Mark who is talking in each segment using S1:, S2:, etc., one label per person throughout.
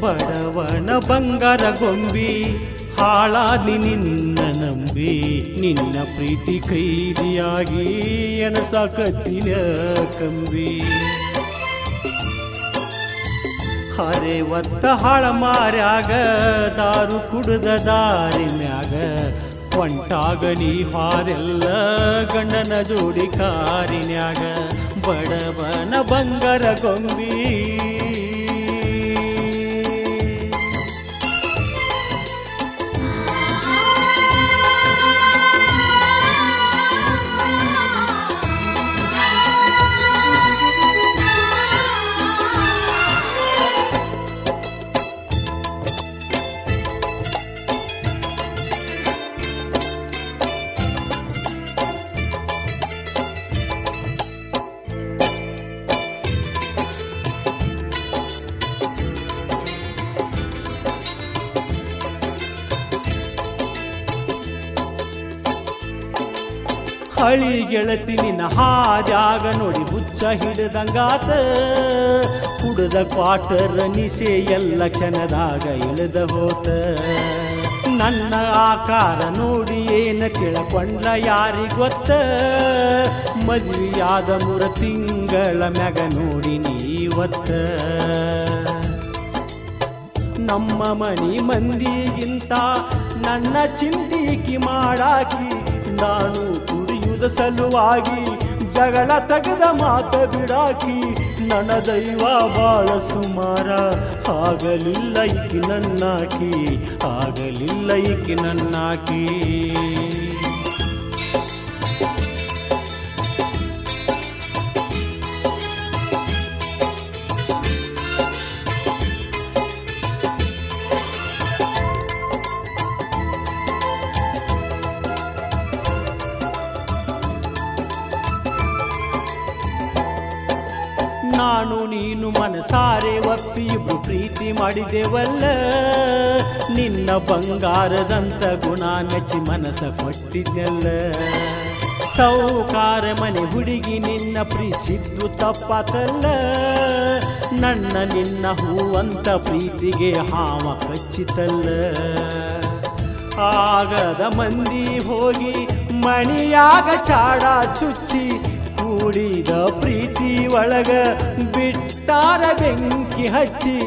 S1: ಬಡವನ ಬಂಗಾರ ಗೊಂಬಿ ಹಾಳಾದಿ ನಿನ್ನ ನಂಬಿ ನಿನ್ನ ಪ್ರೀತಿ ಕೈದಿಯಾಗಿ ಎಣಸಾಕತ್ತಿನ ಕಂಬಿ ಹರೆ ಒತ್ತ ಹಾಳ ಮಾರ್ಯಾಗ ದಾರು ಕುಡ್ದ ದಾರಿ ಮ್ಯಾಗ ಹೊಂಟಾಗ ನೀ ಹಾರೆಲ್ಲ ಗಂಡನ ಜೋಡಿ ಕಾರಿನ್ಯಾಗ ಬಡವನ ಬಂಗಾರ ಗೊಂಬಿ ಹಳಿ ಗೆಳತಿ ನಿನ್ನ ಹಾದ್ಯಾಗ ನೋಡಿ ಹುಚ್ಚ ಹಿಡಿದಂಗಾತ ಕುಡ್ದ ಕ್ವಾಟರ್ ನಿಸೆ ಎಲ್ಲ ಕ್ಷಣದಾಗ ಇಳಿದ ಹೋತ ನನ್ನ ಆಕಾರ ನೋಡಿ ಏನ ತಿಳ್ಕೊಂಡ್ಲ ಯಾರಿಗೊತ್ತ ಮದುವೆಯಾದ 3 ತಿಂಗಳ ಮ್ಯಾಗ ನೋಡಿ ನೀವತ್ತ ನಮ್ಮ ಮನಿ ಮಂದಿಗಿಂತ ನನ್ನ ಚಿಂತಿಕಿ ಮಾಡಾಕಿ ನಾನು ದುಡಿಯುವುದ ಸಲುವಾಗಿ ಜಗಳ ತೆಗೆದ ಮಾತ ಬಿಡಾಕಿ ನನ್ನ ದೈವ ಬಾಳ ಸುಮಾರ ಆಗಲಿಲ್ಲ ಈಕಿ ನನ್ನಾಕಿ ಆಗಲಿಲ್ಲ ಈಕಿ ನನ್ನಾಕಿ ನಾನು ನೀನು ಮನಸಾರೆ ಒಪ್ಪಿ ಇಬ್ರು ಪ್ರೀತಿ ಮಾಡಿದೆವಲ್ಲ ನಿನ್ನ ಬಂಗಾರದಂತ ಗುಣ ಮೆಚ್ಚಿ ಮನಸ ಕೊಟ್ಟಿದ್ದೆಲ್ಲ ಸೌಕಾರ ಮನೆ ಹುಡುಗಿ ನಿನ್ನ ಪ್ರೀತಿಸಿದ್ದು ತಪ್ಪಾತಲ್ಲ ನನ್ನ ನಿನ್ನ ಹೂವಂತ ಪ್ರೀತಿಗೆ ಹಾವ ಕಚ್ಚಿತಲ್ಲ ಆಗದ ಮಂದಿ ಹೋಗಿ ಮಣಿಯಾಗ ಚಾಡ ಚುಚ್ಚಿ ಕೂಡಿದ ಪ್ರೀತಿ ಒಳಗ ಬಿಟ್ಟಾರ ಬೆಂಕಿ ಹಚ್ಚಿ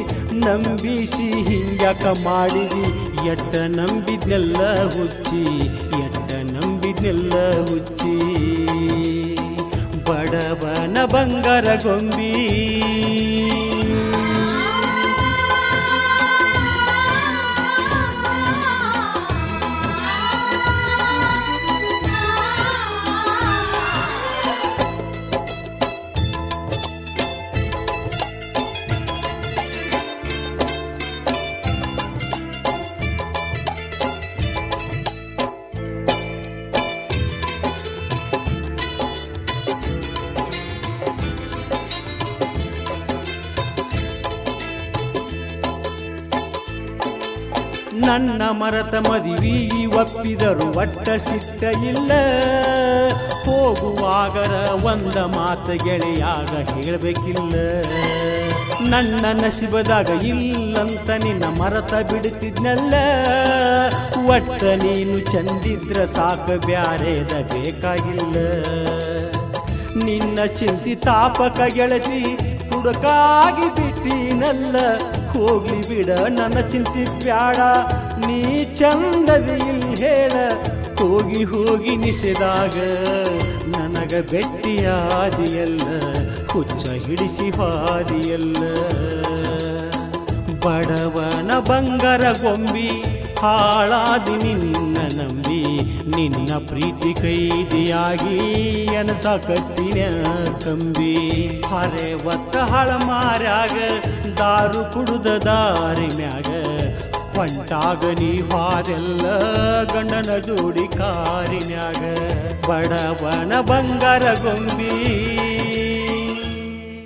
S1: ನಂಬಿಸಿ ಹಿಂಗ್ಯಾಕ ಮಾಡಿದಿ ಎಟ್ಟ ನಂಬಿದ್ನೆಲ್ಲ ಹುಚ್ಚಿ ಎಟ್ಟ ನಂಬಿದ್ನೆಲ್ಲ ಹುಚ್ಚಿ ಬಡವನ ಬಂಗಾರ ಗೊಂಬಿ ನನ್ನ ಮರತ ಮದುವೆಗೆ ಒಪ್ಪಿದರು ಒಟ್ಟ ಸಿಟ್ಟ ಇಲ್ಲ ಹೋಗುವಾಗರ ಒಂದ ಮಾತು ಗೆಳೆಯಾಗ ಹೇಳಬೇಕಿಲ್ಲ ನನ್ನ ನಸಿಬದಾಗ ಇಲ್ಲಂತ ನಿನ್ನ ಮರತ ಬಿಡುತ್ತಿದ್ನಲ್ಲ ಒಟ್ಟ ನೀನು ಚಂದಿದ್ರ ಸಾಕ ಬ್ಯಾರೇದ ಬೇಕಾಗಿಲ್ಲ ನಿನ್ನ ಚಿಂತಿ ತಾಪಕ ಗೆಳತಿ ಹುಡುಕಾಗಿ ಬಿಟ್ಟಿನಲ್ಲ ಹೋಗ್ಲಿ ಬಿಡ ನನ್ನ ಚಿಂತಿ ಬ್ಯಾಡ ನೀ ಚಂದದಿ ಇಲ್ಲಿ ಹೇಳ ಹೋಗಿ ಹೋಗಿ ನಿಸೆದಾಗ ನನಗ ಬೆಟ್ಟಿಯಾದಿಯಲ್ಲ ಹುಚ್ಚ ಹಿಡಿಸಿ ಹಾದಿಯಲ್ಲ ಬಡವನ ಬಂಗಾರ ಗೊಂಬಿ ಹಾಳಾದಿ ನಿನ್ನ ನಂಬಿ ನಿನ್ನ ಪ್ರೀತಿ ಕೈದಿಯಾಗಿ ಎನಸಾಕತ್ತಿನ ಕಂಬಿ ಹರೆ ಒತ್ತ ಹಳ ಮಾರ್ಯಾಗ ದಾರು ಕುಡುದ ದಾರಿ ಮ್ಯಾಗ ಹೊಂಟಾಗ ನೀ ಹಾರೆಲ್ಲ ಗಂಡನ ಜೋಡಿ ಕಾರಿನ್ಯಾಗ ಬಡವನ ಬಂಗಾರ ಗೊಂಬಿ